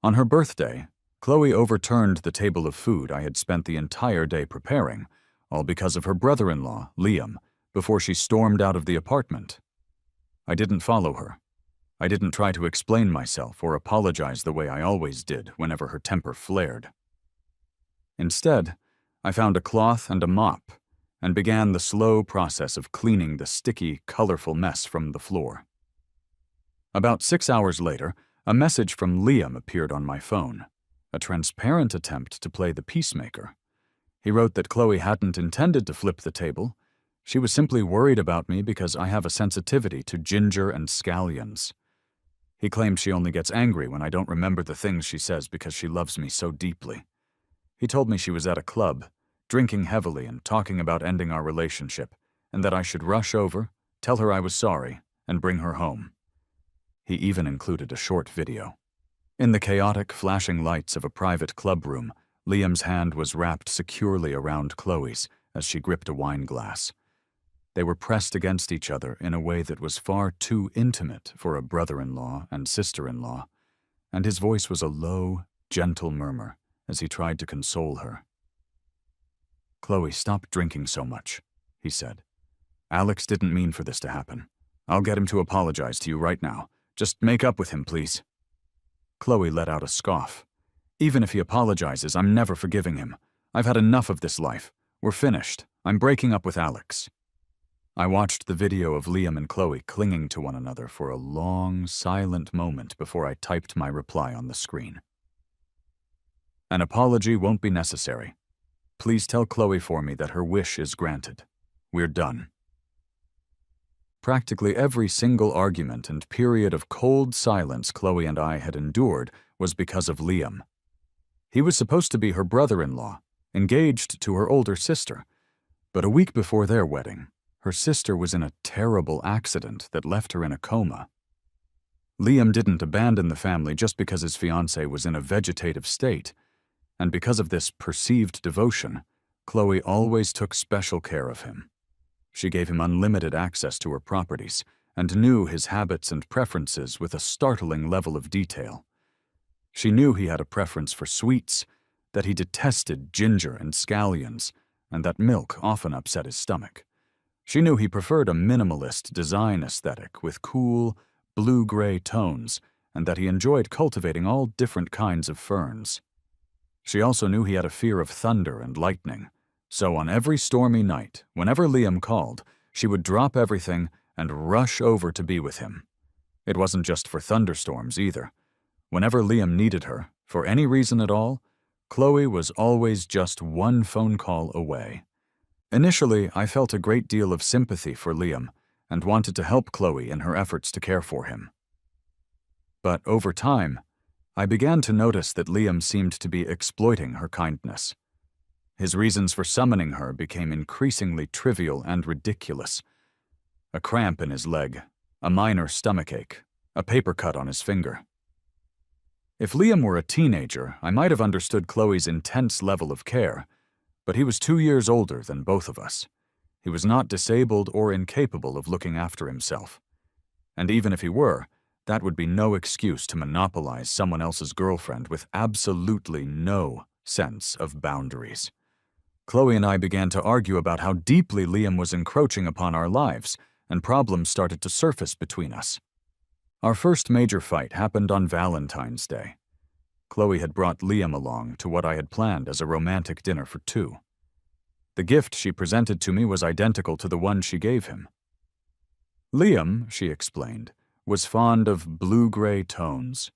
On her birthday, Chloe overturned the table of food I had spent the entire day preparing, all because of her brother-in-law, Liam, before she stormed out of the apartment. I didn't follow her. I didn't try to explain myself or apologize the way I always did whenever her temper flared. Instead, I found a cloth and a mop and began the slow process of cleaning the sticky, colorful mess from the floor. About 6 hours later, a message from Liam appeared on my phone, a transparent attempt to play the peacemaker. He wrote that Chloe hadn't intended to flip the table. She was simply worried about me because I have a sensitivity to ginger and scallions. He claimed she only gets angry when I don't remember the things she says because she loves me so deeply. He told me she was at a club, drinking heavily and talking about ending our relationship, and that I should rush over, tell her I was sorry, and bring her home. He even included a short video. In the chaotic, flashing lights of a private club room, Liam's hand was wrapped securely around Chloe's as she gripped a wine glass. They were pressed against each other in a way that was far too intimate for a brother-in-law and sister-in-law, and his voice was a low, gentle murmur as he tried to console her. "Chloe, stop drinking so much," he said. "Alex didn't mean for this to happen. I'll get him to apologize to you right now. Just make up with him, please." Chloe let out a scoff. "Even if he apologizes, I'm never forgiving him. I've had enough of this life. We're finished. I'm breaking up with Alex." I watched the video of Liam and Chloe clinging to one another for a long, silent moment before I typed my reply on the screen. "An apology won't be necessary. Please tell Chloe for me that her wish is granted. We're done." Practically every single argument and period of cold silence Chloe and I had endured was because of Liam. He was supposed to be her brother-in-law, engaged to her older sister, but a week before their wedding, her sister was in a terrible accident that left her in a coma. Liam didn't abandon the family just because his fiancée was in a vegetative state, and because of this perceived devotion, Chloe always took special care of him. She gave him unlimited access to her properties and knew his habits and preferences with a startling level of detail. She knew he had a preference for sweets, that he detested ginger and scallions, and that milk often upset his stomach. She knew he preferred a minimalist design aesthetic with cool, blue-gray tones, and that he enjoyed cultivating all different kinds of ferns. She also knew he had a fear of thunder and lightning, so on every stormy night, whenever Liam called, she would drop everything and rush over to be with him. It wasn't just for thunderstorms either. Whenever Liam needed her, for any reason at all, Chloe was always just one phone call away. Initially, I felt a great deal of sympathy for Liam and wanted to help Chloe in her efforts to care for him. But over time, I began to notice that Liam seemed to be exploiting her kindness. His reasons for summoning her became increasingly trivial and ridiculous. A cramp in his leg, a minor stomachache, a paper cut on his finger. If Liam were a teenager, I might have understood Chloe's intense level of care, but he was 2 years older than both of us. He was not disabled or incapable of looking after himself. And even if he were, that would be no excuse to monopolize someone else's girlfriend with absolutely no sense of boundaries. Chloe and I began to argue about how deeply Liam was encroaching upon our lives, and problems started to surface between us. Our first major fight happened on Valentine's Day. Chloe had brought Liam along to what I had planned as a romantic dinner for two. The gift she presented to me was identical to the one she gave him. Liam, she explained, was fond of blue-gray tones,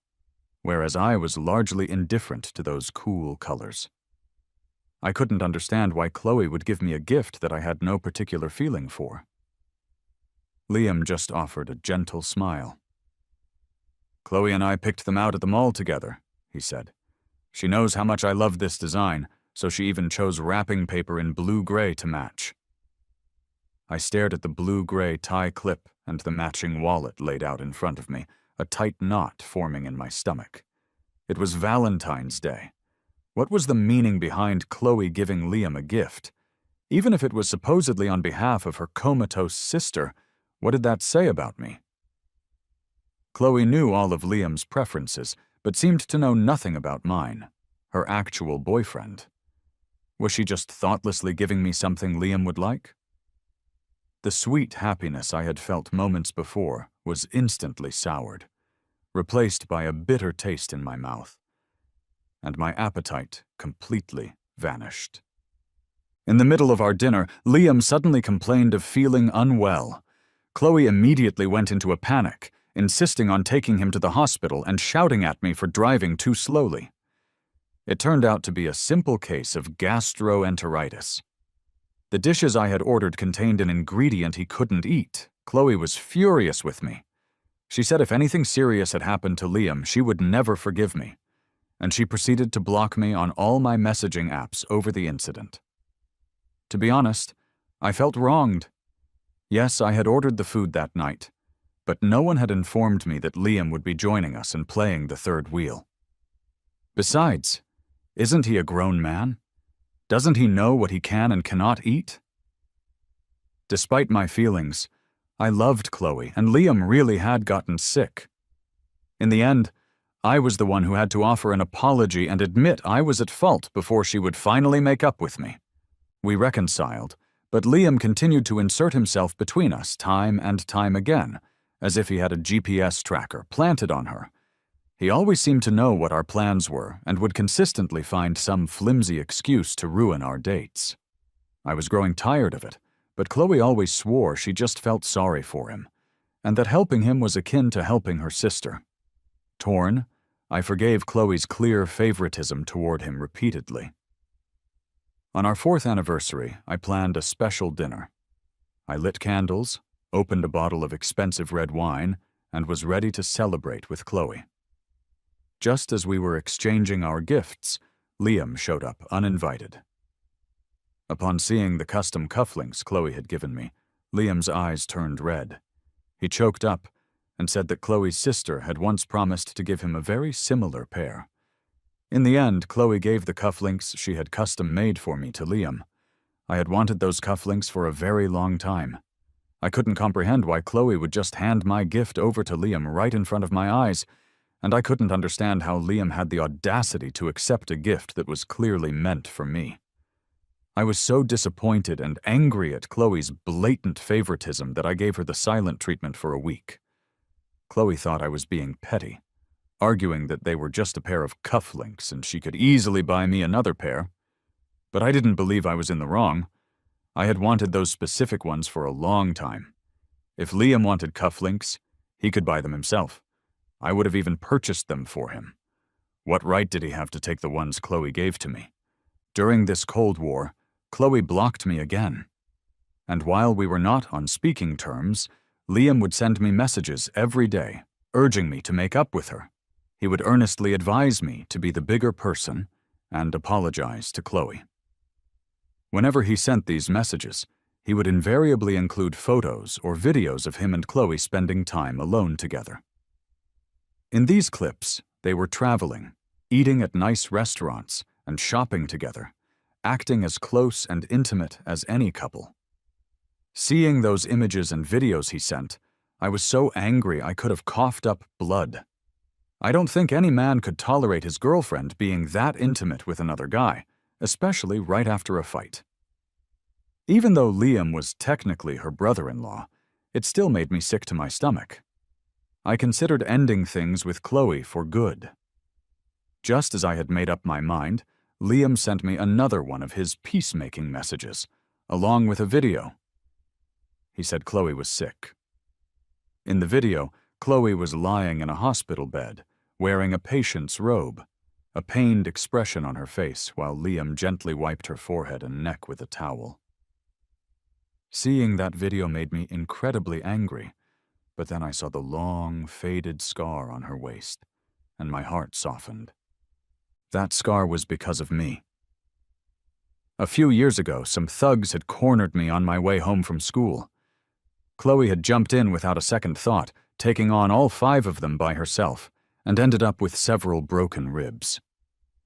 whereas I was largely indifferent to those cool colors. I couldn't understand why Chloe would give me a gift that I had no particular feeling for. Liam just offered a gentle smile. "Chloe and I picked them out at the mall together," he said. "She knows how much I love this design, so she even chose wrapping paper in blue-gray to match." I stared at the blue-gray tie clip and the matching wallet laid out in front of me, a tight knot forming in my stomach. It was Valentine's Day. What was the meaning behind Chloe giving Liam a gift? Even if it was supposedly on behalf of her comatose sister, what did that say about me? Chloe knew all of Liam's preferences, but seemed to know nothing about mine, her actual boyfriend. Was she just thoughtlessly giving me something Liam would like? The sweet happiness I had felt moments before was instantly soured, replaced by a bitter taste in my mouth, and my appetite completely vanished. In the middle of our dinner, Liam suddenly complained of feeling unwell. Chloe immediately went into a panic, insisting on taking him to the hospital and shouting at me for driving too slowly. It turned out to be a simple case of gastroenteritis. The dishes I had ordered contained an ingredient he couldn't eat. Chloe was furious with me. She said if anything serious had happened to Liam, she would never forgive me, and she proceeded to block me on all my messaging apps over the incident. To be honest, I felt wronged. Yes, I had ordered the food that night, but no one had informed me that Liam would be joining us and playing the third wheel. Besides, isn't he a grown man? Doesn't he know what he can and cannot eat? Despite my feelings, I loved Chloe, and Liam really had gotten sick. In the end, I was the one who had to offer an apology and admit I was at fault before she would finally make up with me. We reconciled, but Liam continued to insert himself between us time and time again, as if he had a GPS tracker planted on her. He always seemed to know what our plans were and would consistently find some flimsy excuse to ruin our dates. I was growing tired of it, but Chloe always swore she just felt sorry for him, and that helping him was akin to helping her sister. Torn, I forgave Chloe's clear favoritism toward him repeatedly. On our 4th anniversary, I planned a special dinner. I lit candles, opened a bottle of expensive red wine, and was ready to celebrate with Chloe. Just as we were exchanging our gifts, Liam showed up uninvited. Upon seeing the custom cufflinks Chloe had given me, Liam's eyes turned red. He choked up and said that Chloe's sister had once promised to give him a very similar pair. In the end, Chloe gave the cufflinks she had custom made for me to Liam. I had wanted those cufflinks for a very long time. I couldn't comprehend why Chloe would just hand my gift over to Liam right in front of my eyes, and I couldn't understand how Liam had the audacity to accept a gift that was clearly meant for me. I was so disappointed and angry at Chloe's blatant favoritism that I gave her the silent treatment for a week. Chloe thought I was being petty, arguing that they were just a pair of cufflinks and she could easily buy me another pair. But I didn't believe I was in the wrong. I had wanted those specific ones for a long time. If Liam wanted cufflinks, he could buy them himself. I would have even purchased them for him. What right did he have to take the ones Chloe gave to me? During this Cold War, Chloe blocked me again. And while we were not on speaking terms, Liam would send me messages every day, urging me to make up with her. He would earnestly advise me to be the bigger person and apologize to Chloe. Whenever he sent these messages, he would invariably include photos or videos of him and Chloe spending time alone together. In these clips, they were traveling, eating at nice restaurants, and shopping together, acting as close and intimate as any couple. Seeing those images and videos he sent, I was so angry I could have coughed up blood. I don't think any man could tolerate his girlfriend being that intimate with another guy, especially right after a fight. Even though Liam was technically her brother-in-law, it still made me sick to my stomach. I considered ending things with Chloe for good. Just as I had made up my mind, Liam sent me another one of his peacemaking messages, along with a video. He said Chloe was sick. In the video, Chloe was lying in a hospital bed, wearing a patient's robe, a pained expression on her face while Liam gently wiped her forehead and neck with a towel. Seeing that video made me incredibly angry, but then I saw the long, faded scar on her waist, and my heart softened. That scar was because of me. A few years ago, some thugs had cornered me on my way home from school. Chloe had jumped in without a second thought, taking on all 5 of them by herself, and ended up with several broken ribs.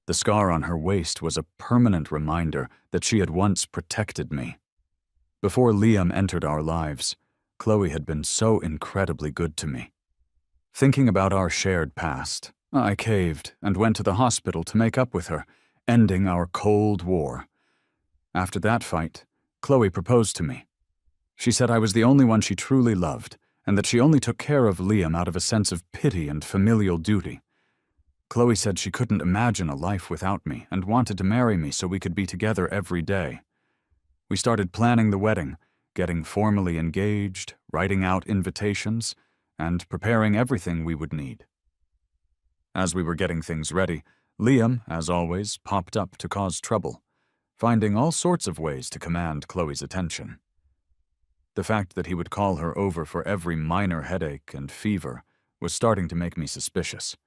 The scar on her waist was a permanent reminder that she had once protected me. Before Liam entered our lives, Chloe had been so incredibly good to me. Thinking about our shared past, I caved and went to the hospital to make up with her, ending our Cold War. After that fight, Chloe proposed to me. She said I was the only one she truly loved, and that she only took care of Liam out of a sense of pity and familial duty. Chloe said she couldn't imagine a life without me and wanted to marry me so we could be together every day. We started planning the wedding, getting formally engaged, writing out invitations, and preparing everything we would need. As we were getting things ready, Liam, as always, popped up to cause trouble, finding all sorts of ways to command Chloe's attention. The fact that he would call her over for every minor headache and fever was starting to make me suspicious,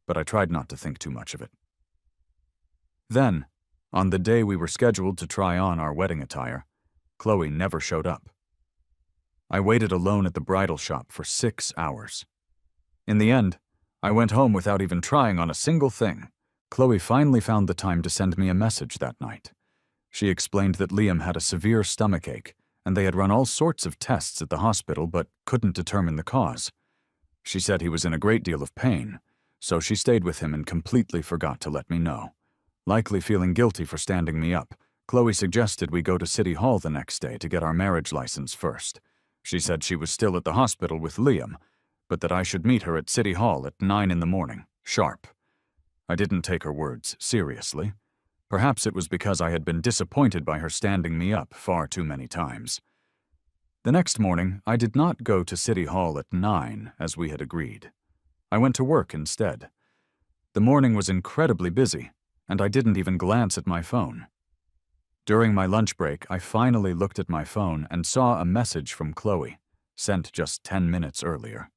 but I tried not to think too much of it. Then, on the day we were scheduled to try on our wedding attire, Chloe never showed up. I waited alone at the bridal shop for 6 hours. In the end, I went home without even trying on a single thing. Chloe finally found the time to send me a message that night. She explained that Liam had a severe stomachache, and they had run all sorts of tests at the hospital but couldn't determine the cause. She said he was in a great deal of pain, so she stayed with him and completely forgot to let me know. Likely feeling guilty for standing me up, Chloe suggested we go to City Hall the next day to get our marriage license first. She said she was still at the hospital with Liam, but that I should meet her at City Hall at 9 in the morning, sharp. I didn't take her words seriously. Perhaps it was because I had been disappointed by her standing me up far too many times. The next morning, I did not go to City Hall at 9, as we had agreed. I went to work instead. The morning was incredibly busy, and I didn't even glance at my phone. During my lunch break, I finally looked at my phone and saw a message from Chloe, sent just 10 minutes earlier.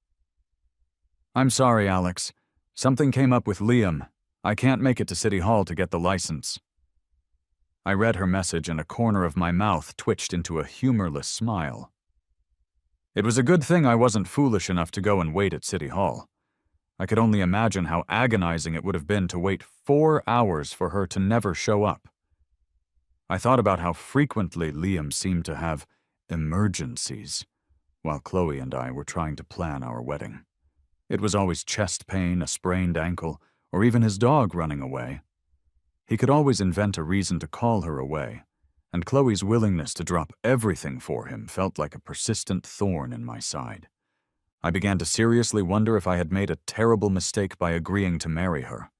"I'm sorry, Alex. Something came up with Liam. I can't make it to City Hall to get the license." I read her message and a corner of my mouth twitched into a humorless smile. It was a good thing I wasn't foolish enough to go and wait at City Hall. I could only imagine how agonizing it would have been to wait 4 hours for her to never show up. I thought about how frequently Liam seemed to have emergencies while Chloe and I were trying to plan our wedding. It was always chest pain, a sprained ankle, or even his dog running away. He could always invent a reason to call her away, and Chloe's willingness to drop everything for him felt like a persistent thorn in my side. I began to seriously wonder if I had made a terrible mistake by agreeing to marry her.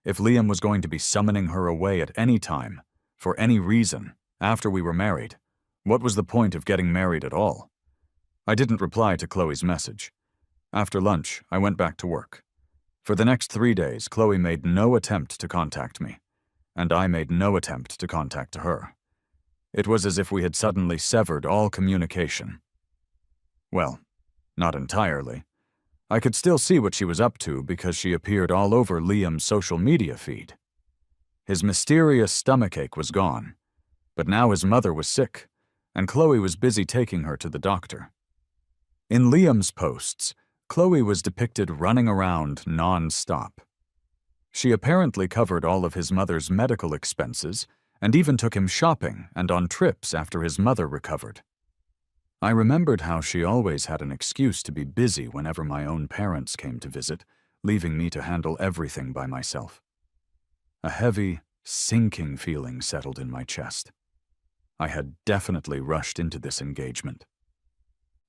If Liam was going to be summoning her away at any time, for any reason, after we were married, what was the point of getting married at all? I didn't reply to Chloe's message. After lunch, I went back to work. For the next 3 days, Chloe made no attempt to contact me, and I made no attempt to contact her. It was as if we had suddenly severed all communication. Well, not entirely. I could still see what she was up to because she appeared all over Liam's social media feed. His mysterious stomachache was gone, but now his mother was sick, and Chloe was busy taking her to the doctor. In Liam's posts, Chloe was depicted running around non-stop. She apparently covered all of his mother's medical expenses and even took him shopping and on trips after his mother recovered. I remembered how she always had an excuse to be busy whenever my own parents came to visit, leaving me to handle everything by myself. A heavy, sinking feeling settled in my chest. I had definitely rushed into this engagement.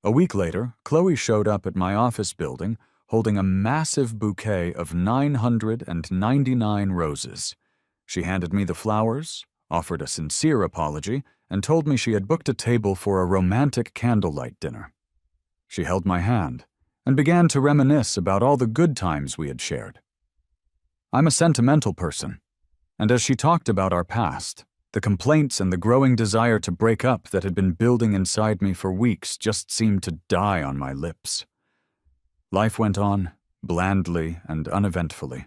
A week later, Chloe showed up at my office building holding a massive bouquet of 999 roses. She handed me the flowers, offered a sincere apology, and told me she had booked a table for a romantic candlelight dinner. She held my hand and began to reminisce about all the good times we had shared. I'm a sentimental person, and as she talked about our past, the complaints and the growing desire to break up that had been building inside me for weeks just seemed to die on my lips. Life went on, blandly and uneventfully.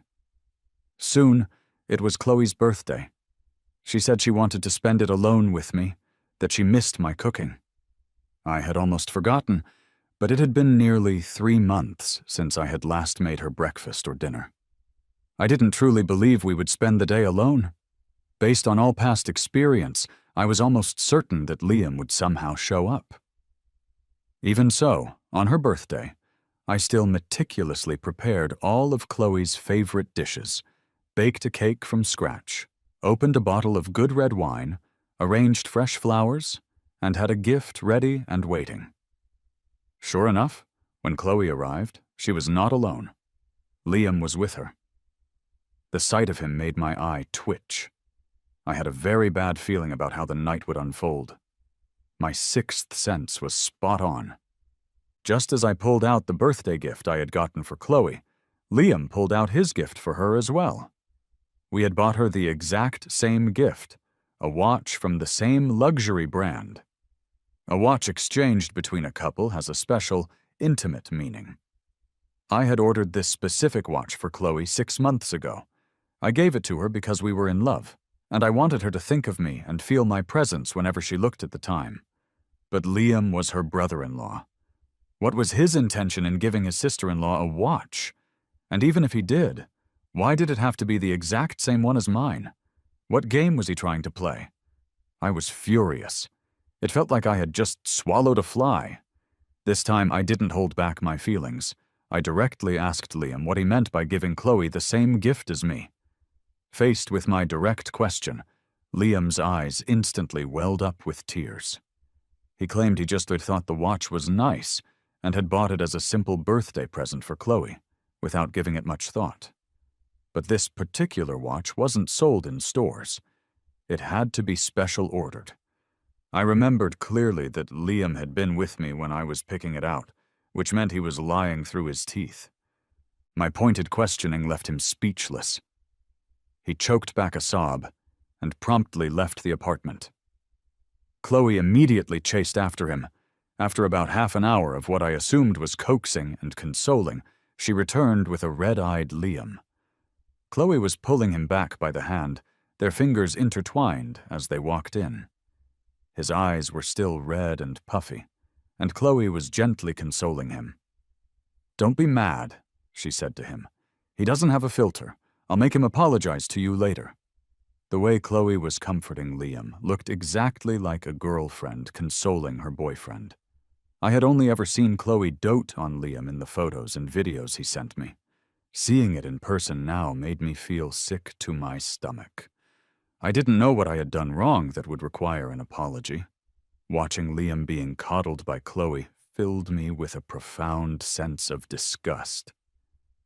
Soon, it was Chloe's birthday. She said she wanted to spend it alone with me, that she missed my cooking. I had almost forgotten, but it had been nearly 3 months since I had last made her breakfast or dinner. I didn't truly believe we would spend the day alone. Based on all past experience, I was almost certain that Liam would somehow show up. Even so, on her birthday, I still meticulously prepared all of Chloe's favorite dishes, baked a cake from scratch, opened a bottle of good red wine, arranged fresh flowers, and had a gift ready and waiting. Sure enough, when Chloe arrived, she was not alone. Liam was with her. The sight of him made my eye twitch. I had a very bad feeling about how the night would unfold. My sixth sense was spot on. Just as I pulled out the birthday gift I had gotten for Chloe, Liam pulled out his gift for her as well. We had bought her the exact same gift, a watch from the same luxury brand. A watch exchanged between a couple has a special, intimate meaning. I had ordered this specific watch for Chloe 6 months ago. I gave it to her because we were in love, and I wanted her to think of me and feel my presence whenever she looked at the time. But Liam was her brother-in-law. What was his intention in giving his sister-in-law a watch? And even if he did, why did it have to be the exact same one as mine? What game was he trying to play? I was furious. It felt like I had just swallowed a fly. This time I didn't hold back my feelings. I directly asked Liam what he meant by giving Chloe the same gift as me. Faced with my direct question, Liam's eyes instantly welled up with tears. He claimed he just had thought the watch was nice and had bought it as a simple birthday present for Chloe, without giving it much thought. But this particular watch wasn't sold in stores. It had to be special ordered. I remembered clearly that Liam had been with me when I was picking it out, which meant he was lying through his teeth. My pointed questioning left him speechless. He choked back a sob and promptly left the apartment. Chloe immediately chased after him. After about half an hour of what I assumed was coaxing and consoling, she returned with a red-eyed Liam. Chloe was pulling him back by the hand, their fingers intertwined as they walked in. His eyes were still red and puffy, and Chloe was gently consoling him. "Don't be mad," she said to him. "He doesn't have a filter. I'll make him apologize to you later." The way Chloe was comforting Liam looked exactly like a girlfriend consoling her boyfriend. I had only ever seen Chloe dote on Liam in the photos and videos he sent me. Seeing it in person now made me feel sick to my stomach. I didn't know what I had done wrong that would require an apology. Watching Liam being coddled by Chloe filled me with a profound sense of disgust.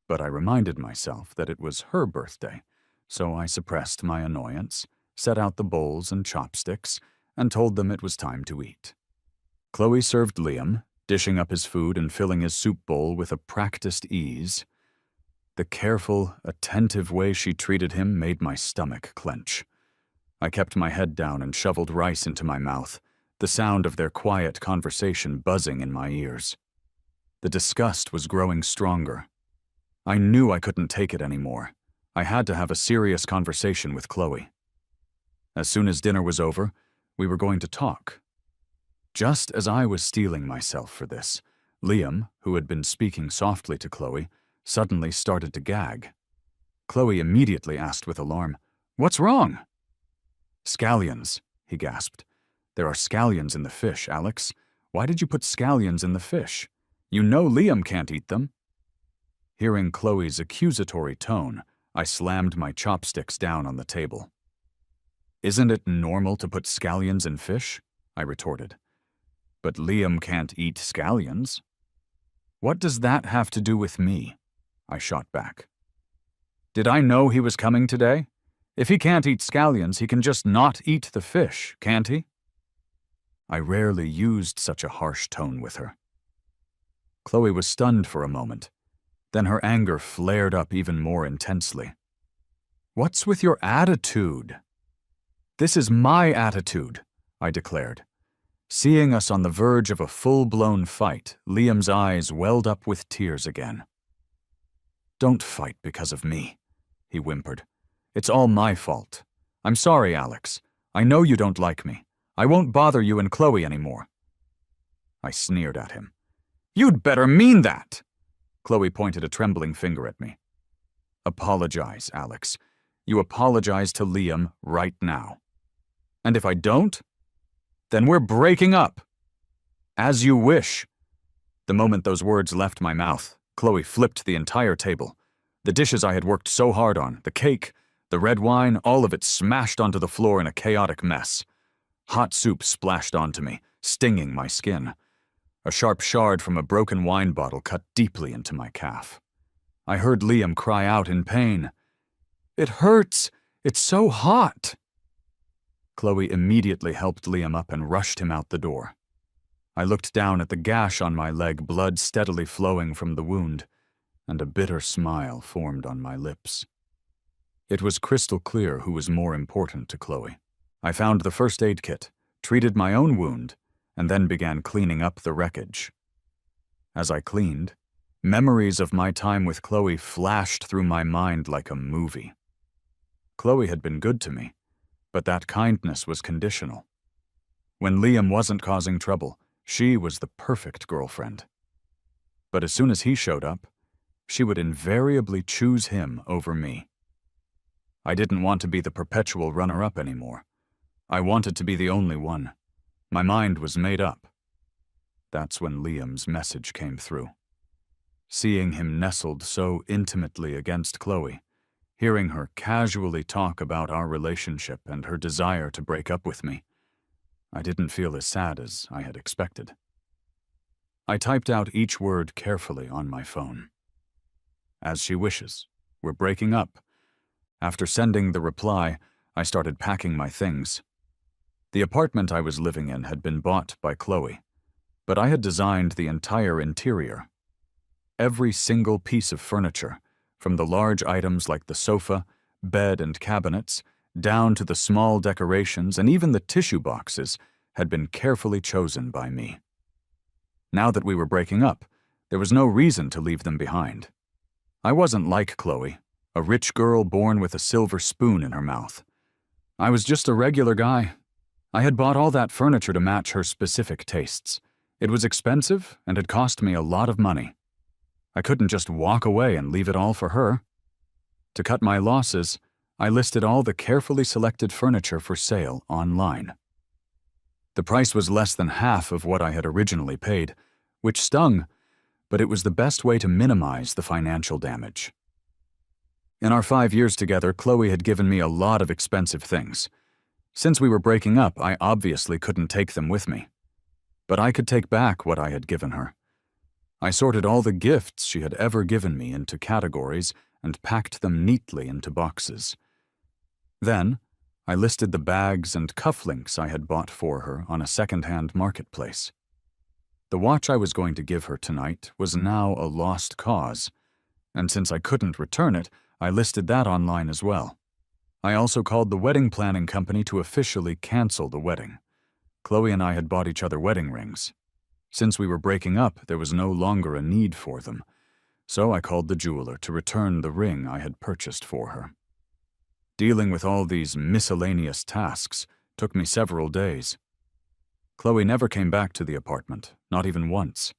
But I reminded myself that it was her birthday, so I suppressed my annoyance, set out the bowls and chopsticks, and told them it was time to eat. Chloe served Liam, dishing up his food and filling his soup bowl with a practiced ease. The careful, attentive way she treated him made my stomach clench. I kept my head down and shoveled rice into my mouth, the sound of their quiet conversation buzzing in my ears. The disgust was growing stronger. I knew I couldn't take it anymore. I had to have a serious conversation with Chloe. As soon as dinner was over, we were going to talk. Just as I was steeling myself for this, Liam, who had been speaking softly to Chloe, suddenly started to gag. Chloe immediately asked with alarm, "What's wrong?" "Scallions," he gasped. "There are scallions in the fish, Alex. Why did you put scallions in the fish? You know Liam can't eat them." Hearing Chloe's accusatory tone, I slammed my chopsticks down on the table. "Isn't it normal to put scallions in fish?" I retorted. "But Liam can't eat scallions." "What does that have to do with me?" I shot back. "Did I know he was coming today? If he can't eat scallions, he can just not eat the fish, can't he?" I rarely used such a harsh tone with her. Chloe was stunned for a moment. Then her anger flared up even more intensely. "What's with your attitude?" "This is my attitude," I declared. Seeing us on the verge of a full-blown fight, Liam's eyes welled up with tears again. "Don't fight because of me," he whimpered. "It's all my fault. I'm sorry, Alex. I know you don't like me. I won't bother you and Chloe anymore." I sneered at him. "You'd better mean that!" Chloe pointed a trembling finger at me. "Apologize, Alex. You apologize to Liam right now. And if I don't, then we're breaking up." "As you wish." The moment those words left my mouth, Chloe flipped the entire table. The dishes I had worked so hard on, the cake, the red wine, all of it smashed onto the floor in a chaotic mess. Hot soup splashed onto me, stinging my skin. A sharp shard from a broken wine bottle cut deeply into my calf. I heard Liam cry out in pain. "It hurts! It's so hot!" Chloe immediately helped Liam up and rushed him out the door. I looked down at the gash on my leg, blood steadily flowing from the wound, and a bitter smile formed on my lips. It was crystal clear who was more important to Chloe. I found the first aid kit, treated my own wound, and then began cleaning up the wreckage. As I cleaned, memories of my time with Chloe flashed through my mind like a movie. Chloe had been good to me, but that kindness was conditional. When Liam wasn't causing trouble, she was the perfect girlfriend. But as soon as he showed up, she would invariably choose him over me. I didn't want to be the perpetual runner-up anymore. I wanted to be the only one. My mind was made up. That's when Liam's message came through. Seeing him nestled so intimately against Chloe, hearing her casually talk about our relationship and her desire to break up with me, I didn't feel as sad as I had expected. I typed out each word carefully on my phone. "As she wishes. We're breaking up." After sending the reply, I started packing my things. The apartment I was living in had been bought by Chloe, but I had designed the entire interior. Every single piece of furniture, from the large items like the sofa, bed, and cabinets, down to the small decorations and even the tissue boxes, had been carefully chosen by me. Now that we were breaking up, there was no reason to leave them behind. I wasn't like Chloe, a rich girl born with a silver spoon in her mouth. I was just a regular guy. I had bought all that furniture to match her specific tastes. It was expensive and had cost me a lot of money. I couldn't just walk away and leave it all for her. To cut my losses, I listed all the carefully selected furniture for sale online. The price was less than half of what I had originally paid, which stung, but it was the best way to minimize the financial damage. In our 5 years together, Chloe had given me a lot of expensive things. Since we were breaking up, I obviously couldn't take them with me. But I could take back what I had given her. I sorted all the gifts she had ever given me into categories and packed them neatly into boxes. Then, I listed the bags and cufflinks I had bought for her on a second-hand marketplace. The watch I was going to give her tonight was now a lost cause, and since I couldn't return it, I listed that online as well. I also called the wedding planning company to officially cancel the wedding. Chloe and I had bought each other wedding rings. Since we were breaking up, there was no longer a need for them, so I called the jeweler to return the ring I had purchased for her. Dealing with all these miscellaneous tasks took me several days. Chloe never came back to the apartment, not even once.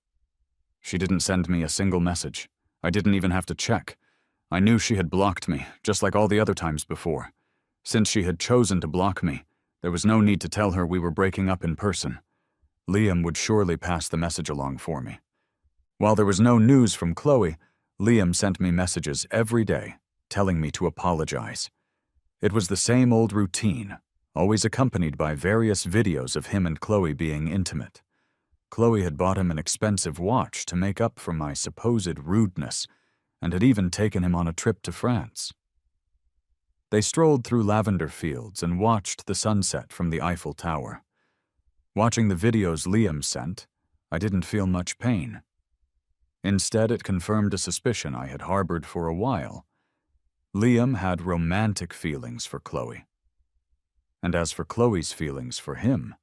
She didn't send me a single message. I didn't even have to check. I knew she had blocked me, just like all the other times before. Since she had chosen to block me, there was no need to tell her we were breaking up in person. Liam would surely pass the message along for me. While there was no news from Chloe, Liam sent me messages every day, telling me to apologize. It was the same old routine, always accompanied by various videos of him and Chloe being intimate. Chloe had bought him an expensive watch to make up for my supposed rudeness, and had even taken him on a trip to France. They strolled through lavender fields and watched the sunset from the Eiffel Tower. Watching the videos Liam sent, I didn't feel much pain. Instead, it confirmed a suspicion I had harbored for a while. Liam had romantic feelings for Chloe. And as for Chloe's feelings for him,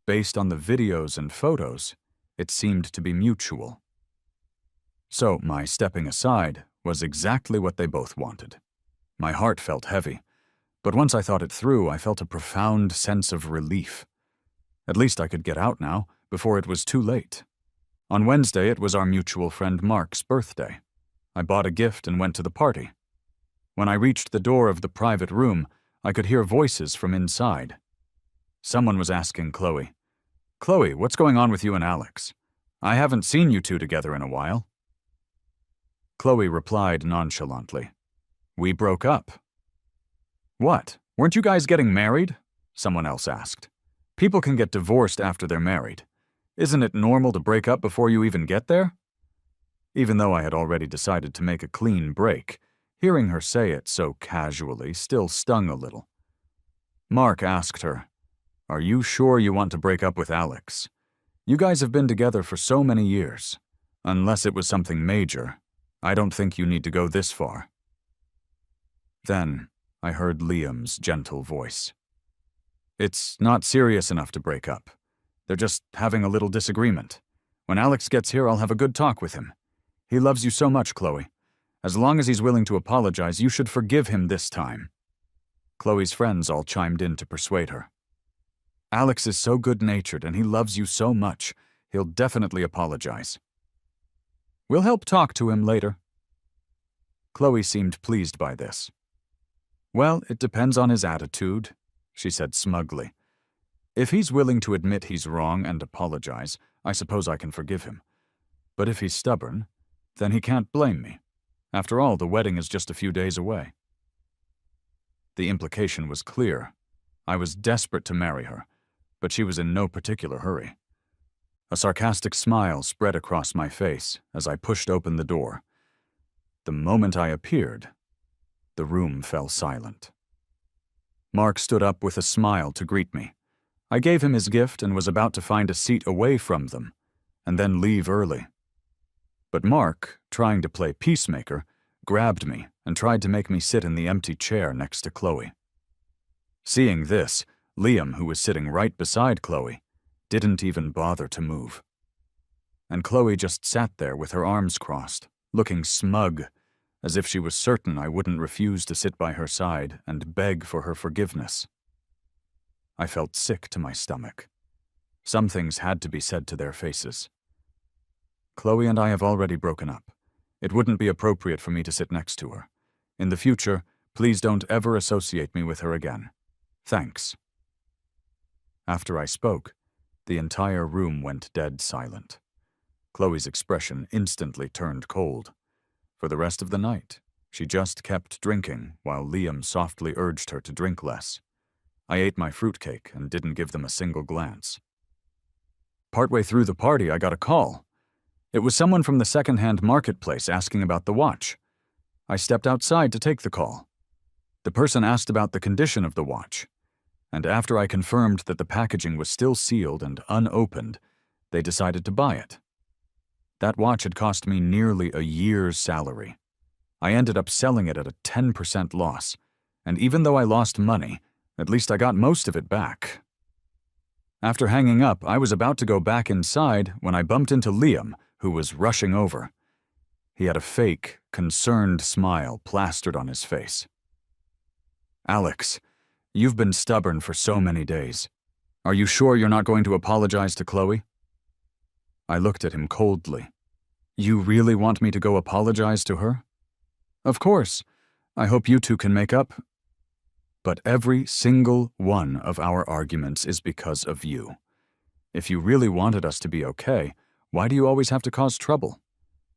based on the videos and photos, it seemed to be mutual. So my stepping aside was exactly what they both wanted. My heart felt heavy, but once I thought it through, I felt a profound sense of relief. At least I could get out now, before it was too late. On Wednesday, it was our mutual friend Mark's birthday. I bought a gift and went to the party. When I reached the door of the private room, I could hear voices from inside. Someone was asking Chloe, "Chloe, what's going on with you and Alex? I haven't seen you two together in a while. Chloe replied nonchalantly. We broke up. What? Weren't you guys getting married? Someone else asked. People can get divorced after they're married. Isn't it normal to break up before you even get there? Even though I had already decided to make a clean break, hearing her say it so casually still stung a little. Mark asked her, Are you sure you want to break up with Alex? You guys have been together for so many years. Unless it was something major, I don't think you need to go this far. Then I heard Liam's gentle voice. It's not serious enough to break up. They're just having a little disagreement. When Alex gets here, I'll have a good talk with him. He loves you so much, Chloe. As long as he's willing to apologize, you should forgive him this time. Chloe's friends all chimed in to persuade her. Alex is so good-natured and he loves you so much, he'll definitely apologize. We'll help talk to him later. Chloe seemed pleased by this. Well, it depends on his attitude, she said smugly. If he's willing to admit he's wrong and apologize, I suppose I can forgive him. But if he's stubborn, then he can't blame me. After all, the wedding is just a few days away. The implication was clear. I was desperate to marry her, but she was in no particular hurry. A sarcastic smile spread across my face as I pushed open the door. The moment I appeared, the room fell silent. Mark stood up with a smile to greet me. I gave him his gift and was about to find a seat away from them, and then leave early. But Mark, trying to play peacemaker, grabbed me and tried to make me sit in the empty chair next to Chloe. Seeing this, Liam, who was sitting right beside Chloe, didn't even bother to move. And Chloe just sat there with her arms crossed, looking smug, as if she was certain I wouldn't refuse to sit by her side and beg for her forgiveness. I felt sick to my stomach. Some things had to be said to their faces. Chloe and I have already broken up. It wouldn't be appropriate for me to sit next to her. In the future, please don't ever associate me with her again. Thanks. After I spoke, the entire room went dead silent. Chloe's expression instantly turned cold. For the rest of the night, she just kept drinking while Liam softly urged her to drink less. I ate my fruitcake and didn't give them a single glance. Partway through the party, I got a call. It was someone from the second-hand marketplace asking about the watch. I stepped outside to take the call. The person asked about the condition of the watch, and after I confirmed that the packaging was still sealed and unopened, they decided to buy it. That watch had cost me nearly a year's salary. I ended up selling it at a 10% loss, and even though I lost money, at least I got most of it back. After hanging up, I was about to go back inside when I bumped into Liam, who was rushing over. He had a fake, concerned smile plastered on his face. Alex, you've been stubborn for so many days. Are you sure you're not going to apologize to Chloe? I looked at him coldly. You really want me to go apologize to her? Of course. I hope you two can make up. But every single one of our arguments is because of you. If you really wanted us to be okay, why do you always have to cause trouble?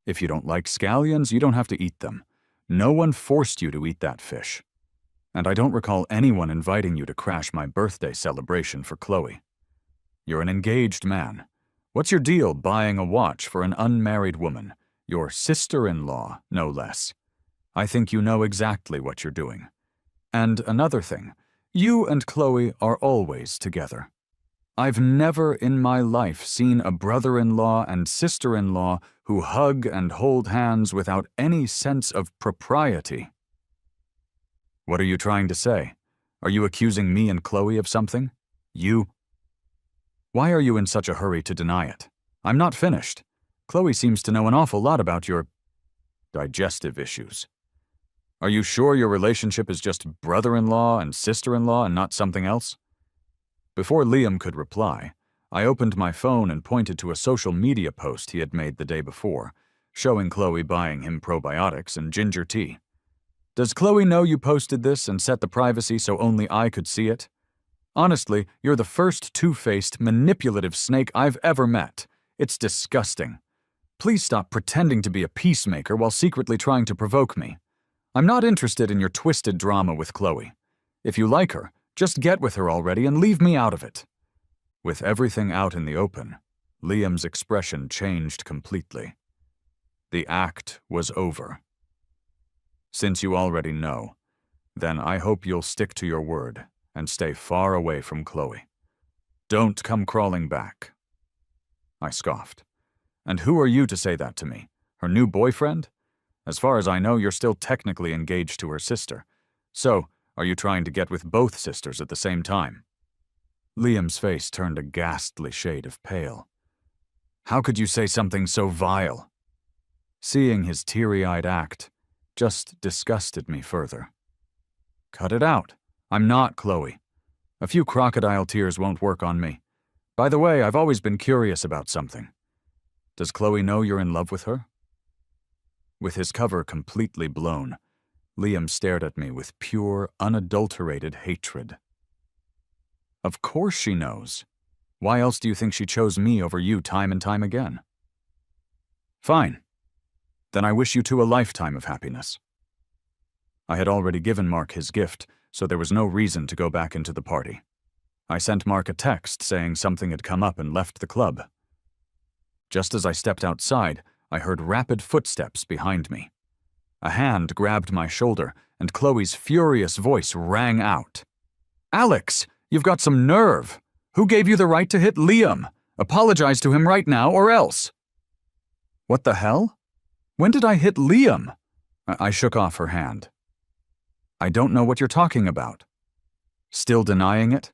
If you don't like scallions, you don't have to eat them. No one forced you to eat that fish. And I don't recall anyone inviting you to crash my birthday celebration for Chloe. You're an engaged man. What's your deal buying a watch for an unmarried woman, your sister-in-law, no less? I think you know exactly what you're doing. And another thing, you and Chloe are always together. I've never in my life seen a brother-in-law and sister-in-law who hug and hold hands without any sense of propriety. What are you trying to say? Are you accusing me and Chloe of something? You? Why are you in such a hurry to deny it? I'm not finished. Chloe seems to know an awful lot about your digestive issues. Are you sure your relationship is just brother-in-law and sister-in-law and not something else? Before Liam could reply, I opened my phone and pointed to a social media post he had made the day before, showing Chloe buying him probiotics and ginger tea. Does Chloe know you posted this and set the privacy so only I could see it? Honestly, you're the first two-faced, manipulative snake I've ever met. It's disgusting. Please stop pretending to be a peacemaker while secretly trying to provoke me. I'm not interested in your twisted drama with Chloe. If you like her, just get with her already and leave me out of it." With everything out in the open, Liam's expression changed completely. The act was over. "Since you already know, then I hope you'll stick to your word and stay far away from Chloe. Don't come crawling back." I scoffed. "And who are you to say that to me? Her new boyfriend? As far as I know, you're still technically engaged to her sister. So, are you trying to get with both sisters at the same time?" Liam's face turned a ghastly shade of pale. "How could you say something so vile?" Seeing his teary-eyed act just disgusted me further. "Cut it out. I'm not Chloe. A few crocodile tears won't work on me. By the way, I've always been curious about something. Does Chloe know you're in love with her?" With his cover completely blown, Liam stared at me with pure, unadulterated hatred. "Of course she knows. Why else do you think she chose me over you time and time again?" "Fine. Then I wish you two a lifetime of happiness." I had already given Mark his gift, so there was no reason to go back into the party. I sent Mark a text saying something had come up and left the club. Just as I stepped outside, I heard rapid footsteps behind me. A hand grabbed my shoulder, and Chloe's furious voice rang out. "Alex, you've got some nerve! Who gave you the right to hit Liam? Apologize to him right now, or else!" "What the hell? When did I hit Liam?" I shook off her hand. "I don't know what you're talking about." "Still denying it?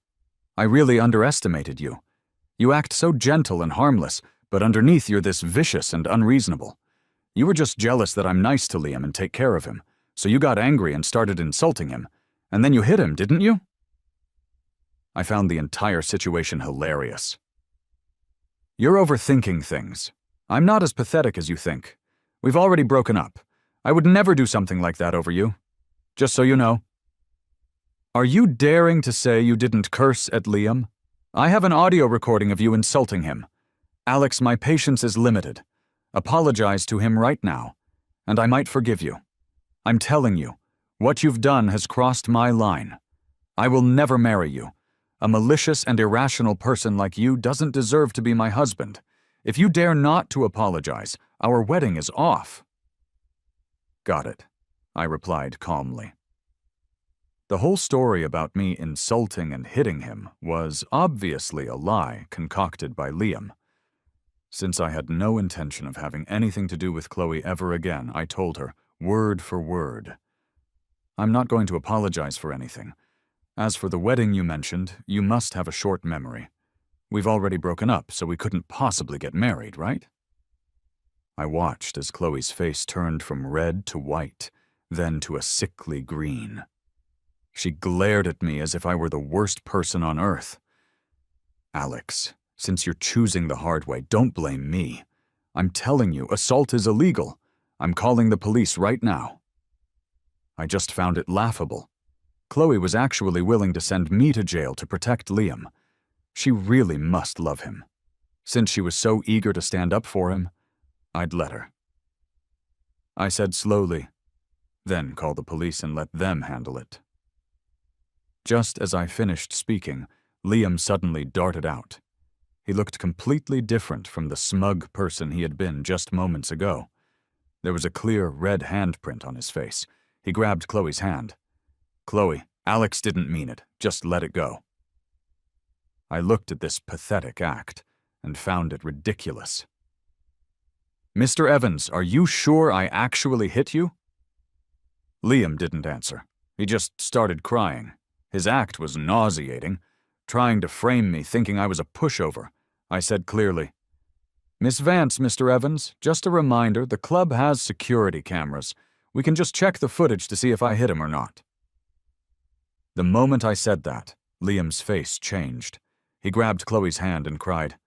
I really underestimated you. You act so gentle and harmless, but underneath you're this vicious and unreasonable. You were just jealous that I'm nice to Liam and take care of him, so you got angry and started insulting him, and then you hit him, didn't you?" I found the entire situation hilarious. "You're overthinking things. I'm not as pathetic as you think. We've already broken up. I would never do something like that over you. Just so you know." "Are you daring to say you didn't curse at Liam? I have an audio recording of you insulting him. Alex, my patience is limited. Apologize to him right now, and I might forgive you. I'm telling you, what you've done has crossed my line. I will never marry you. A malicious and irrational person like you doesn't deserve to be my husband. If you dare not to apologize, our wedding is off." "Got it," I replied calmly. The whole story about me insulting and hitting him was obviously a lie concocted by Liam. Since I had no intention of having anything to do with Chloe ever again, I told her, word for word, "I'm not going to apologize for anything. As for the wedding you mentioned, you must have a short memory. We've already broken up, so we couldn't possibly get married, right?" I watched as Chloe's face turned from red to white, then to a sickly green. She glared at me as if I were the worst person on earth. "Alex, since you're choosing the hard way, don't blame me. I'm telling you, assault is illegal. I'm calling the police right now." I just found it laughable. Chloe was actually willing to send me to jail to protect Liam. She really must love him. Since she was so eager to stand up for him, I'd let her. I said slowly, "Then call the police and let them handle it." Just as I finished speaking, Liam suddenly darted out. He looked completely different from the smug person he had been just moments ago. There was a clear red handprint on his face. He grabbed Chloe's hand. "Chloe, Alex didn't mean it. Just let it go." I looked at this pathetic act and found it ridiculous. "Mr. Evans, are you sure I actually hit you?" Liam didn't answer. He just started crying. His act was nauseating, trying to frame me thinking I was a pushover. I said clearly, "Miss Vance, Mr. Evans, just a reminder, the club has security cameras. We can just check the footage to see if I hit him or not." The moment I said that, Liam's face changed. He grabbed Chloe's hand and cried,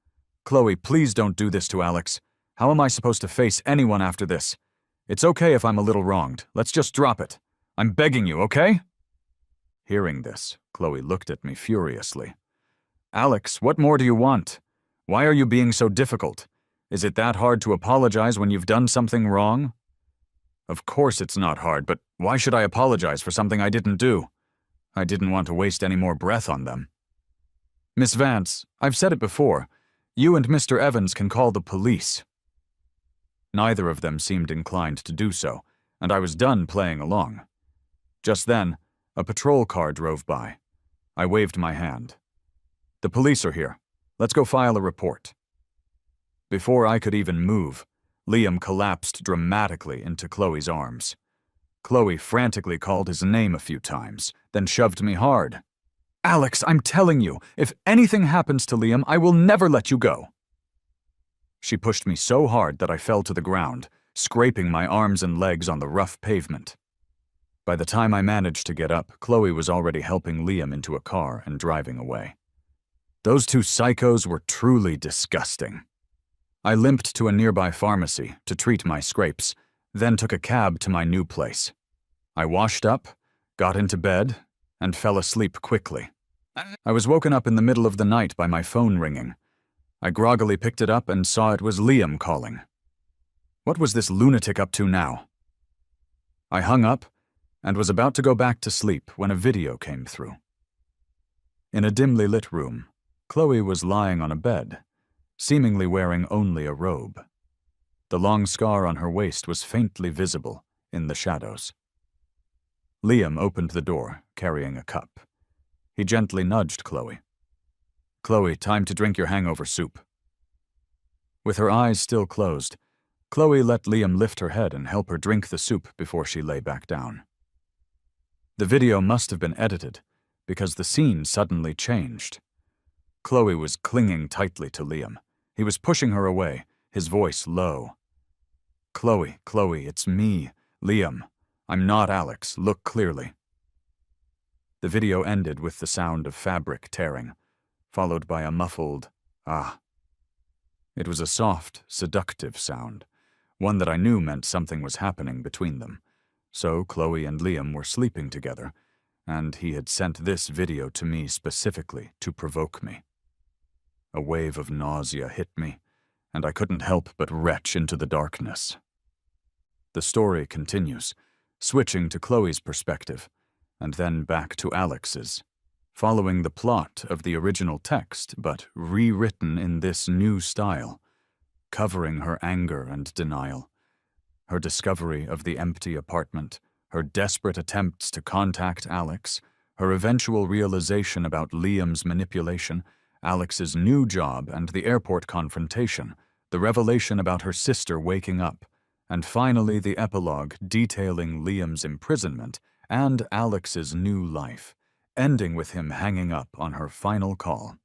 "Chloe, please don't do this to Alex. How am I supposed to face anyone after this? It's okay if I'm a little wronged. Let's just drop it. I'm begging you, okay?" Hearing this, Chloe looked at me furiously. "Alex, what more do you want? Why are you being so difficult? Is it that hard to apologize when you've done something wrong? Of course it's not hard, but why should I apologize for something I didn't do? I didn't want to waste any more breath on them. Miss Vance, I've said it before. You and Mr. Evans can call the police. Neither of them seemed inclined to do so, and I was done playing along. Just then, a patrol car drove by. I waved my hand. The police are here. Let's go file a report. Before I could even move, Liam collapsed dramatically into Chloe's arms. Chloe frantically called his name a few times, then shoved me hard. Alex, I'm telling you, if anything happens to Liam, I will never let you go. She pushed me so hard that I fell to the ground, scraping my arms and legs on the rough pavement. By the time I managed to get up, Chloe was already helping Liam into a car and driving away. Those two psychos were truly disgusting. I limped to a nearby pharmacy to treat my scrapes, then took a cab to my new place. I washed up, got into bed, and fell asleep quickly. I was woken up in the middle of the night by my phone ringing. I groggily picked it up and saw it was Liam calling. What was this lunatic up to now? I hung up and was about to go back to sleep when a video came through. In a dimly lit room, Chloe was lying on a bed, seemingly wearing only a robe. The long scar on her waist was faintly visible in the shadows. Liam opened the door, carrying a cup. He gently nudged Chloe. Chloe, time to drink your hangover soup. With her eyes still closed, Chloe let Liam lift her head and help her drink the soup before she lay back down. The video must have been edited, because the scene suddenly changed. Chloe was clinging tightly to Liam. He was pushing her away, his voice low. Chloe, it's me, Liam. I'm not Alex. Look clearly. The video ended with the sound of fabric tearing, followed by a muffled, ah. It was a soft, seductive sound, one that I knew meant something was happening between them. So Chloe and Liam were sleeping together, and he had sent this video to me specifically to provoke me. A wave of nausea hit me, and I couldn't help but retch into the darkness. The story continues, switching to Chloe's perspective, and then back to Alex's, following the plot of the original text, but rewritten in this new style, covering her anger and denial, her discovery of the empty apartment, her desperate attempts to contact Alex, her eventual realization about Liam's manipulation, Alex's new job and the airport confrontation, the revelation about her sister waking up, and finally the epilogue detailing Liam's imprisonment and Alex's new life, ending with him hanging up on her final call.